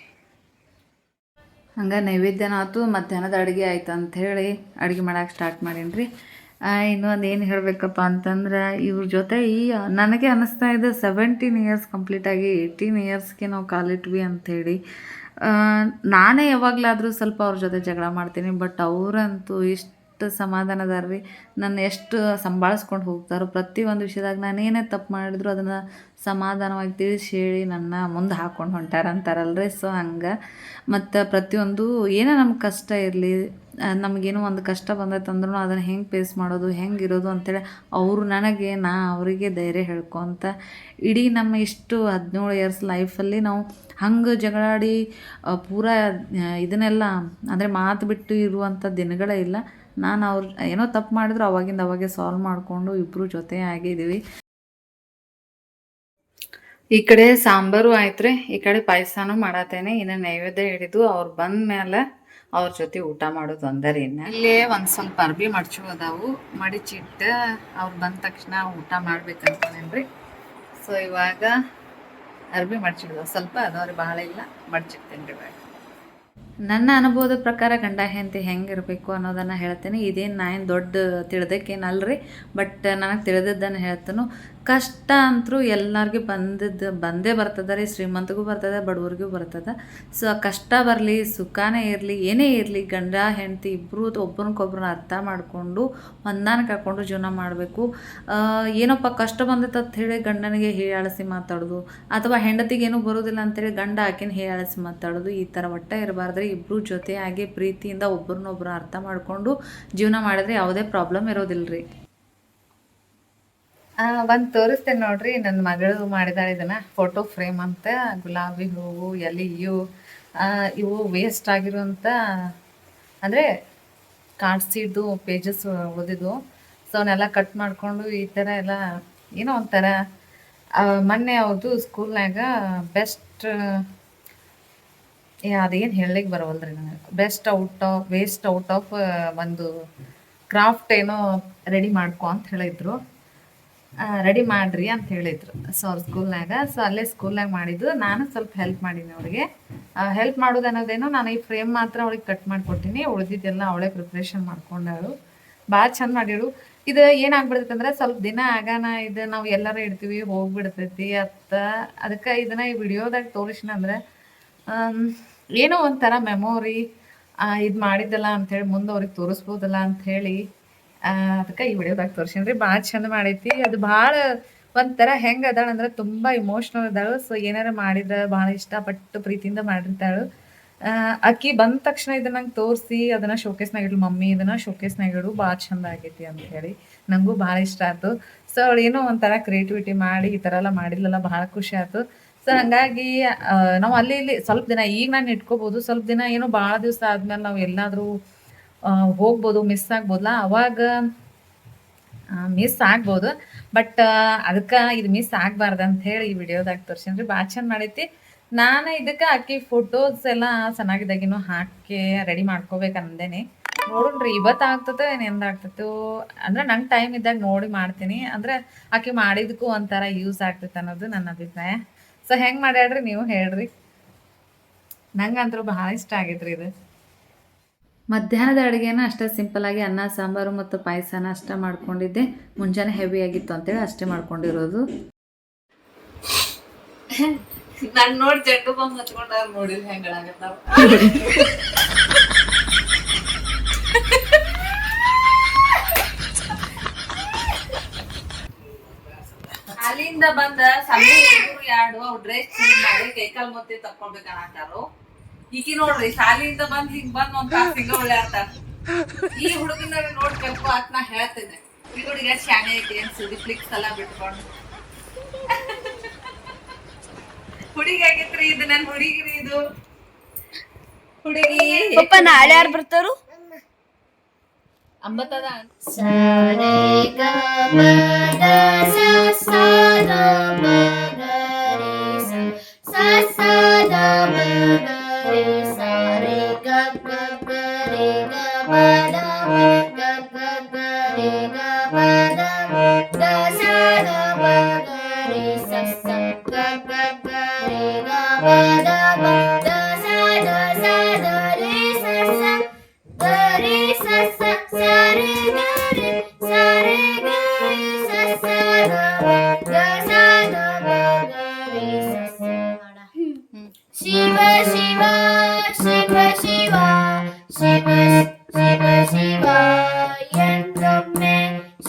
ಹಂಗೆ ನೈವೇದ್ಯನ ಆಯ್ತು, ಮಧ್ಯಾಹ್ನದ ಅಡುಗೆ ಆಯ್ತು ಅಂಥೇಳಿ ಅಡುಗೆ ಮಾಡೋಕೆ ಸ್ಟಾರ್ಟ್ ಮಾಡೀನಿ ರೀ. ಇನ್ನೊಂದು ಏನು ಹೇಳಬೇಕಪ್ಪ ಅಂತಂದ್ರೆ ಇವ್ರ ಜೊತೆ ನನಗೆ ಅನ್ನಿಸ್ತಾ ಇದೆ 17 ಇಯರ್ಸ್ ಕಂಪ್ಲೀಟಾಗಿ 18 ಇಯರ್ಸ್ಗೆ ನಾವು ಕಾಲಿಟ್ವಿ ಅಂಥೇಳಿ. ನಾನೇ ಯಾವಾಗಲಾದರೂ ಸ್ವಲ್ಪ ಅವ್ರ ಜೊತೆ ಜಗಳ ಮಾಡ್ತೀನಿ, ಬಟ್ ಅವರಂತೂ ಎಷ್ಟು ಸಮಾಧಾನದಾರ ರೀ. ನನ್ನ ಎಷ್ಟು ಸಂಭಾಳಿಸ್ಕೊಂಡು ಹೋಗ್ತಾರೋ, ಪ್ರತಿಯೊಂದು ವಿಷಯದಾಗ ನಾನು ಏನೇ ತಪ್ಪು ಮಾಡಿದ್ರು ಅದನ್ನು ಸಮಾಧಾನವಾಗಿ ತಿಳಿಸಿ ಹೇಳಿ ನನ್ನ ಮುಂದೆ ಹಾಕ್ಕೊಂಡು ಹೊಂಟಾರ ಅಂತಾರಲ್ರಿ. ಸೊ ಹಂಗೆ ಮತ್ತು ಪ್ರತಿಯೊಂದು ಏನೋ ನಮ್ಗೆ ಕಷ್ಟ ಇರಲಿ, ನಮಗೇನೋ ಒಂದು ಕಷ್ಟ ಬಂದೈತಂದ್ರೂ ಅದನ್ನು ಹೆಂಗೆ ಫೇಸ್ ಮಾಡೋದು, ಹೆಂಗೆ ಇರೋದು ಅಂಥೇಳಿ ಅವರು ನನಗೆ, ಅವರಿಗೆ ಧೈರ್ಯ ಹೇಳ್ಕೊತ ಇಡೀ ನಮ್ಮ ಇಷ್ಟು 17 ಇಯರ್ಸ್ ಲೈಫಲ್ಲಿ ನಾವು ಹಂಗೆ ಜಗಳಾಡಿ ಪೂರಾ ಇದನ್ನೆಲ್ಲ ಅಂದರೆ ಮಾತು ಬಿಟ್ಟು ಇರುವಂಥ ದಿನಗಳೇ ಇಲ್ಲ. ನಾನು ಅವ್ರು ಏನೋ ತಪ್ಪು ಮಾಡಿದ್ರು ಅವಾಗಿಂದ ಅವಾಗೆ ಸಾಲ್ವ್ ಮಾಡಿಕೊಂಡು ಇಬ್ಬರು ಜೊತೆ ಆಗಿದ್ದೀವಿ. ಈ ಕಡೆ ಸಾಂಬಾರು ಆಯ್ತು ರೀ, ಈ ಕಡೆ ಪಾಯಸನೂ ಮಾಡತ್ತೇನೆ. ಇನ್ನು ನೈವೇದ್ಯ ಹಿಡಿದು ಅವ್ರು ಬಂದ ಮೇಲೆ ಅವ್ರ ಜೊತೆ ಊಟ ಮಾಡೋದು ಅಂದರಿ. ಇಲ್ಲೇ ಒಂದು ಸ್ವಲ್ಪ ಅರ್ಬಿ ಮಡ್ಚು ಅದಾವು, ಮಡಿಚಿಟ್ಟು ಅವ್ರು ಬಂದ ತಕ್ಷಣ ಊಟ ಮಾಡ್ಬೇಕಂತೇನ್ರಿ. ಸೊ ಇವಾಗ ಅರ್ಬಿ ಮಡ್ಚಿಡ್ದು ಸ್ವಲ್ಪ ಅದಾವ್ರಿ, ಭಾಳ ಇಲ್ಲ, ಮಡ್ಚಿಡ್ತೇನೆ ರೀ. ಇವಾಗ ನನ್ನ ಅನುಭವದ ಪ್ರಕಾರ ಗಂಡ ಹೆಂಡತಿ ಹೆಂಗಿರಬೇಕು ಅನ್ನೋದನ್ನು ಹೇಳ್ತೀನಿ. ಇದೇನು ನಾನು ದೊಡ್ಡ ತಿಳಿದಕ್ಕೇನಲ್ರಿ, ಬಟ್ ನನಗೆ ತಿಳಿದದ್ದನ್ನು ಹೇಳ್ತಾನು. ಕಷ್ಟ ಅಂತೂ ಎಲ್ಲರಿಗೂ ಬಂದೇ ಬರ್ತದೆ ರೀ, ಶ್ರೀಮಂತಗೂ ಬರ್ತದೆ, ಬಡವ್ರಿಗೂ ಬರ್ತದೆ. ಸೊ ಆ ಕಷ್ಟ ಬರಲಿ, ಸುಖನೇ ಇರಲಿ, ಏನೇ ಇರಲಿ, ಗಂಡ ಹೆಂಡತಿ ಇಬ್ಬರು ಒಬ್ರನ್ನೊಬ್ರನ್ನ ಅರ್ಥ ಮಾಡಿಕೊಂಡು ಹೊಂದಾಣಿಕೆ ಹಾಕ್ಕೊಂಡು ಜೀವನ ಮಾಡಬೇಕು. ಏನಪ್ಪ ಕಷ್ಟ ಬಂದೈತೆ ಅಂತ ಹೇಳಿ ಗಂಡನಿಗೆ ಹೀಯಾಳಿಸಿ ಮಾತಾಡೋದು, ಅಥವಾ ಹೆಂಡತಿಗೆ ಏನೂ ಬರೋದಿಲ್ಲ ಅಂತೇಳಿ ಗಂಡ ಆಕಿನ ಹೀಯಾಳಿಸಿ ಮಾತಾಡೋದು, ಈ ಥರ ಒಟ್ಟ ಇರಬಾರ್ದು. ಇಬ್ಬರು ಜೊತೆಯಾಗಿ ಪ್ರೀತಿಯಿಂದ ಒಬ್ರನ್ನೊಬ್ರು ಅರ್ಥ ಮಾಡಿಕೊಂಡು ಜೀವನ ಮಾಡಿದ್ರೆ ಯಾವುದೇ ಪ್ರಾಬ್ಲಮ್ ಇರೋದಿಲ್ಲ ರೀ. ಒಂದು ತೋರಿಸ್ತೇನೆ ನೋಡ್ರಿ, ನನ್ನ ಮಗಳು ಮಾಡಿದಾಳೆ ಇದನ್ನ ಫೋಟೋ ಫ್ರೇಮ್ ಅಂತ. ಗುಲಾಬಿ ಹೂವು, ಎಲೆಯು, ಇವು ವೇಸ್ಟ್ ಆಗಿರುವಂಥ ಅಂದರೆ ಕಾರ್ಡ್ಸಿದ್ದು ಪೇಜಸ್ ಓದಿದ್ವು. ಸೊ ಅವನ್ನೆಲ್ಲ ಕಟ್ ಮಾಡಿಕೊಂಡು ಈ ಥರ ಎಲ್ಲ ಏನೋ ಒಂಥರ ಮೊನ್ನೆ ಅವ್ರದ್ದು ಸ್ಕೂಲ್ನಾಗ ಬೆಸ್ಟ್ ಅದೇನು ಹೇಳಲಿಕ್ಕೆ ಬರೋವಲ್ರಿ ನನಗೆ, ವೇಸ್ಟ್ ಔಟ್ ಆಫ್ ಒಂದು ಕ್ರಾಫ್ಟ್ ಏನೋ ರೆಡಿ ಮಾಡ್ಕೊ ಅಂತ ಹೇಳಿದ್ರು. ರೆಡಿ ಮಾಡಿರಿ ಅಂತ ಹೇಳಿದ್ರು. ಸೊ ಅವ್ರ ಸ್ಕೂಲ್ನಾಗ, ಸೊ ಅಲ್ಲೇ ಸ್ಕೂಲ್ನಾಗ ಮಾಡಿದ್ದು. ನಾನು ಸ್ವಲ್ಪ ಹೆಲ್ಪ್ ಮಾಡೀನಿ ಅವ್ರಿಗೆ. ಹೆಲ್ಪ್ ಮಾಡೋದು ಅನ್ನೋದೇನೋ, ನಾನು ಈ ಫ್ರೇಮ್ ಮಾತ್ರ ಅವ್ರಿಗೆ ಕಟ್ ಮಾಡಿಕೊಟ್ಟಿನಿ, ಉಳಿದಿದ್ದೆಲ್ಲ ಅವಳೇ ಪ್ರಿಪ್ರೇಷನ್ ಮಾಡ್ಕೊಂಡಳು. ಭಾಳ ಚಂದ ಮಾಡಿಳು. ಇದು ಏನಾಗ್ಬಿಡ್ತೈತೆ ಅಂದ್ರೆ ಸ್ವಲ್ಪ ದಿನ ಆಗಾನ ಇದು ನಾವು ಎಲ್ಲರ ಇಡ್ತೀವಿ, ಹೋಗ್ಬಿಡ್ತೈತಿ ಅದಕ್ಕೆ ಇದನ್ನ ಈ ವಿಡಿಯೋದಾಗ ತೋರಿಸಿನ ಅಂದ್ರೆ ಏನೋ ಒಂಥರ ಮೆಮೊರಿ, ಇದು ಮಾಡಿದ್ದಲ್ಲ ಅಂಥೇಳಿ ಮುಂದೆ ಅವ್ರಿಗೆ ತೋರಿಸ್ಬೋದಲ್ಲ ಅಂಥೇಳಿ ಅದಕ್ಕೆ ಈ ವಿಡಿಯೋದಾಗ ತೋರಿಸಿನ್ರಿ. ಭಾಳ ಚಂದ ಮಾಡೈತಿ. ಅದು ಭಾಳ ಒಂಥರ ಹೆಂಗೆ ಅದಾಳ ಅಂದ್ರೆ ತುಂಬ ಇಮೋಷ್ನಲ್ ಅದಾಳು. ಸೊ ಏನಾರ ಮಾಡಿದ್ರೆ ಭಾಳ ಇಷ್ಟಪಟ್ಟು ಪ್ರೀತಿಯಿಂದ ಮಾಡಿರ್ತಾಳು. ಅಕ್ಕಿ ಬಂದ ತಕ್ಷಣ ಇದನ್ನ ನಂಗೆ ತೋರಿಸಿ ಅದನ್ನ ಶೋಕೇಸ್ನಾಗ ಇಡ್ಲು, ಮಮ್ಮಿ ಇದನ್ನ ಶೋಕೇಸ್ನಾಗ ಇಡು, ಭಾಳ ಚಂದ ಆಗೈತಿ ಅಂತ ಹೇಳಿ ನನಗೂ ಭಾಳ ಇಷ್ಟ ಆಯ್ತು. ಸೊ ಅವಳು ಏನೋ ಒಂಥರ ಕ್ರಿಯೇಟಿವಿಟಿ ಮಾಡಿ ಈ ಥರ ಎಲ್ಲ ಮಾಡಿದ್ಲಲ್ಲ, ಭಾಳ ಖುಷಿ ಆಯ್ತು. ಸೊ ಹಾಗಾಗಿ ನಾವು ಅಲ್ಲಿ ಇಲ್ಲಿ ಸ್ವಲ್ಪ ದಿನ ಈಗ ನಾನು ಇಟ್ಕೋಬೋದು, ಸ್ವಲ್ಪ ದಿನ ಏನೋ ಭಾಳ ದಿವಸ ಆದ್ಮೇಲೆ ನಾವು ಎಲ್ಲಾದರೂ ಹೋಗ್ಬೋದು, ಮಿಸ್ ಆಗ್ಬೋದಲ್ಲ, ಅವಾಗ ಮಿಸ್ ಆಗ್ಬೋದು. ಬಟ್ ಅದಕ್ಕೆ ಇದು ಮಿಸ್ ಆಗ್ಬಾರ್ದು ಅಂತ ಹೇಳಿ ಈ ವಿಡಿಯೋದಾಗ ತೋರಿಸಿನ್ರಿ. ಭಾಳ ಚಂದ ಮಾಡೈತಿ. ನಾನು ಇದಕ್ಕೆ ಅಕ್ಕಿ ಫೋಟೋಸ್ ಎಲ್ಲ ಚೆನ್ನಾಗಿದ್ದಾಗಿನೂ ಹಾಕಿ ರೆಡಿ ಮಾಡ್ಕೋಬೇಕಂದೇನೆ. ನೋಡ್ರಿ ಇವತ್ತು ಆಗ್ತದೆ ಎಂದ ಆಗ್ತೈತೋ ಅಂದ್ರೆ ನಂಗೆ ಟೈಮ್ ಇದ್ದಾಗ ನೋಡಿ ಮಾಡ್ತೀನಿ. ಅಂದ್ರೆ ಆಕೆ ಮಾಡಿದಕ್ಕೂ ಒಂಥರ ಯೂಸ್ ಆಗ್ತೈತೆ ಅನ್ನೋದು ನನ್ನ ಅಭಿಪ್ರಾಯ. ಸೊ ಹೆಂಗೆ ಮಾಡ್ಯಾಡ್ರಿ ನೀವು ಹೇಳ್ರಿ. ನಂಗಂತೂ ಭಾಳ ಇಷ್ಟ ಆಗೈತ್ರಿ ಇದು. ಮಧ್ಯಾಹ್ನದ ಅಡುಗೆನ ಅಷ್ಟೇ ಸಿಂಪಲ್ಲಾಗಿ ಅನ್ನ ಸಾಂಬಾರು ಮತ್ತು ಪಾಯಸನ ಅಷ್ಟೇ ಮಾಡ್ಕೊಂಡಿದ್ದೆ. ಮುಂಜಾನೆ ಹೆವಿ ಆಗಿತ್ತು ಅಂತೇಳಿ ಅಷ್ಟೇ ಮಾಡ್ಕೊಂಡಿರೋದು. ನಾನು ನೋಡಿ ಜಡ್ಡು ಬಂದು ಹಚ್ಕೊಂಡಾಗ ನೋಡಿಲ್ಲ ಹೆಂಗಳಾಗತ್ತಾವ. ಅಲ್ಲಿಂದ ಬಂದ ಸಣ್ಣ ಎರಡು ಅವ್ ಡ್ರೆಸ್ ಚೇಂಜ್ ಮಾಡಿ ಕೈಕಾಲ್ ಮೊತ್ತಿ ತಕ್ಕೊಳ್ಬೇಕಂತಾರು. ಈಕಿ ನೋಡ್ರಿ ಶಾಲೆಯಿಂದ ಬಂದ್ ಹಿಂಗ್ ಬಂದ್ ಒಂದ್ ತಾಸ್ ಹಿಂಗ ಒಳ್ಳೆಯಾಡ್ತಾರ. ಈ ಹುಡುಗಿನ ನೋಡ್ ಕಲ್ಕೊ ಆತ್ ನಾ ಹೇಳ್ತೇನೆ. ಈ ಹುಡುಗ ಶಾಣೆ ಐತಿ ಏನ್ ಸುಡಿಫ್ಲಿಕ್ಸ್ ಎಲ್ಲ ಬಿಟ್ಕೊಂಡು ಹುಡುಗಿ ಆಗೈತ್ರಿ ಇದು. ನನ್ ಹುಡುಗಿರಿ ಇದು ಹುಡುಗಿ. ಪಪ್ಪ ನಾಳೆ ಯಾರು ಬರ್ತಾರು? ಅಂಬತ್ತದ ಶಿವ ಶಿವ ಶಿವ ಶಿವ ಶಿವ ಶಿವ ಶಿವ ಎಂದೊಮ್ಮೆ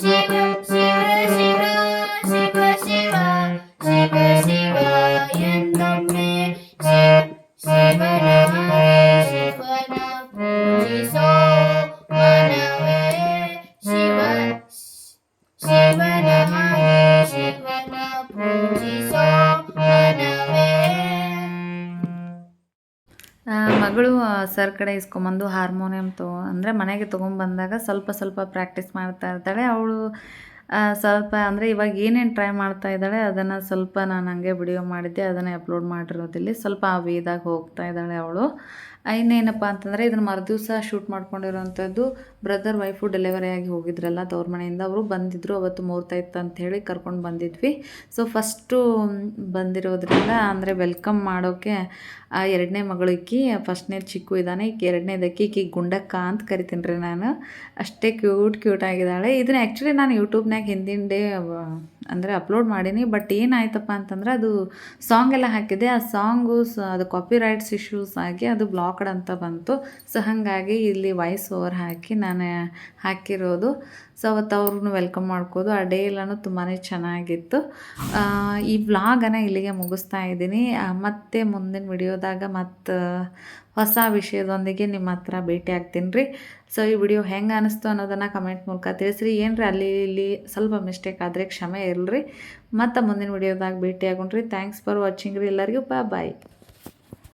ಶಿವ ಶಿವ ಶಿವ ಶಿವ ಶಿವ ಶಿವ ಶಿವ ಎಂದೊಮ್ಮೆ ಶಿವನ ಶಿವನ ಪೂಜಿಸೋ ಮನವೇ ಶಿವ ಶಿವನ ಶಿವನ ಪೂಜಿಸೋ ಮನವೇ. ಮಗಳು ಸರ್ ಕಡೆ ಇಸ್ಕೊಂಬಂದು ಹಾರ್ಮೋನಿಯಂ ಅಂದರೆ ಮನೆಗೆ ತೊಗೊಂಬಂದಾಗ ಸ್ವಲ್ಪ ಸ್ವಲ್ಪ ಪ್ರಾಕ್ಟೀಸ್ ಮಾಡ್ತಾ ಇರ್ತಾಳೆ ಅವಳು. ಸ್ವಲ್ಪ ಅಂದರೆ ಇವಾಗ ಏನೇನು ಟ್ರೈ ಮಾಡ್ತಾ ಇದ್ದಾಳೆ ಅದನ್ನು ಸ್ವಲ್ಪ ನಾನು ಹಂಗೆ ವಿಡಿಯೋ ಮಾಡಿದ್ದೆ, ಅದನ್ನು ಅಪ್ಲೋಡ್ ಮಾಡಿರೋದಿಲ್ಲ. ಸ್ವಲ್ಪ ಆ ವೇದಾಗ ಹೋಗ್ತಾ ಇದ್ದಾಳೆ ಅವಳು. ಇನ್ನೇನಪ್ಪ ಅಂತಂದರೆ ಇದನ್ನು ಮರುದಿವಸ ಶೂಟ್ ಮಾಡ್ಕೊಂಡಿರೋವಂಥದ್ದು. ಬ್ರದರ್ ವೈಫು ಡೆಲಿವರಿ ಆಗಿ ಹೋಗಿದ್ರಲ್ಲ ತವ್ರ ಮನೆಯಿಂದ, ಅವರು ಬಂದಿದ್ದರು. ಅವತ್ತು ಮುಹೂರ್ತ ಇತ್ತು ಅಂಥೇಳಿ ಕರ್ಕೊಂಡು ಬಂದಿದ್ವಿ. ಸೊ ಫಸ್ಟು ಬಂದಿರೋದ್ರಿಂದ ಅಂದರೆ ವೆಲ್ಕಮ್ ಮಾಡೋಕ್ಕೆ ಎರಡನೇ ಮಗಳಿಕ್ಕಿ, ಫಸ್ಟ್ನೇ ಚಿಕ್ಕು ಇದ್ದಾನೆ, ಈಕೆ ಎರಡನೇದಕ್ಕಿ, ಈಕೆ ಗುಂಡಕ್ಕ ಅಂತ ಕರಿತೀನಿ ರೀ ನಾನು. ಅಷ್ಟೇ ಕ್ಯೂಟ್ ಆಗಿದ್ದಾಳೆ. ಇದನ್ನ ಆ್ಯಕ್ಚುಲಿ ನಾನು ಯೂಟ್ಯೂಬ್ನಾಗ ಹಿಂದಿನ ಡೇ ಅಂದರೆ ಅಪ್ಲೋಡ್ ಮಾಡೀನಿ. ಬಟ್ ಏನಾಯ್ತಪ್ಪ ಅಂತಂದ್ರೆ ಅದು ಸಾಂಗ್ ಎಲ್ಲ ಹಾಕಿದ್ದೆ, ಆ ಸಾಂಗು ಅದು ಕಾಪಿ ರೈಟ್ಸ್ ಇಶ್ಯೂಸ್ ಆಗಿ ಅದು ಬ್ಲಾಕ್ಡ್ ಅಂತ ಬಂತು. ಸೊ ಹಾಗಾಗಿ ಇಲ್ಲಿ ವಾಯ್ಸ್ ಓವರ್ ಹಾಕಿ ನಾನು ಹಾಕಿರೋದು. ಸೊ ಅವತ್ತು ಅವ್ರನ್ನೂ ವೆಲ್ಕಮ್ ಮಾಡ್ಕೋದು. ಆ ಡೇ ಎಲ್ಲನೂ ತುಂಬಾ ಚೆನ್ನಾಗಿತ್ತು. ಈ ವ್ಲಾಗನ್ನು ಇಲ್ಲಿಗೆ ಮುಗಿಸ್ತಾ ಇದ್ದೀನಿ. ಮತ್ತೆ ಮುಂದಿನ ವಿಡಿಯೋದಾಗ ಮತ್ತು ಹೊಸ ವಿಷಯದೊಂದಿಗೆ ನಿಮ್ಮ ಹತ್ರ ಭೇಟಿ ಆಗ್ತೀನಿ ರೀ. ಸೊ ಈ ವಿಡಿಯೋ ಹೆಂಗೆ ಅನ್ನಿಸ್ತು ಅನ್ನೋದನ್ನು ಕಮೆಂಟ್ ಮೂಲಕ ತಿಳಿಸ್ರಿ. ಏನ್ರಿ ಅಲ್ಲಿ ಇಲ್ಲಿ ಸ್ವಲ್ಪ ಮಿಸ್ಟೇಕ್ ಆದರೆ ಕ್ಷಮೆ ಇರಲಿ. ಮತ್ತು ಮುಂದಿನ ವಿಡಿಯೋದಾಗ ಭೇಟಿ ಆಗೋಣ್ರಿ. ಥ್ಯಾಂಕ್ಸ್ ಫಾರ್ ವಾಚಿಂಗ್ ರೀ ಎಲ್ಲರಿಗೂ. ಬಾಯ್.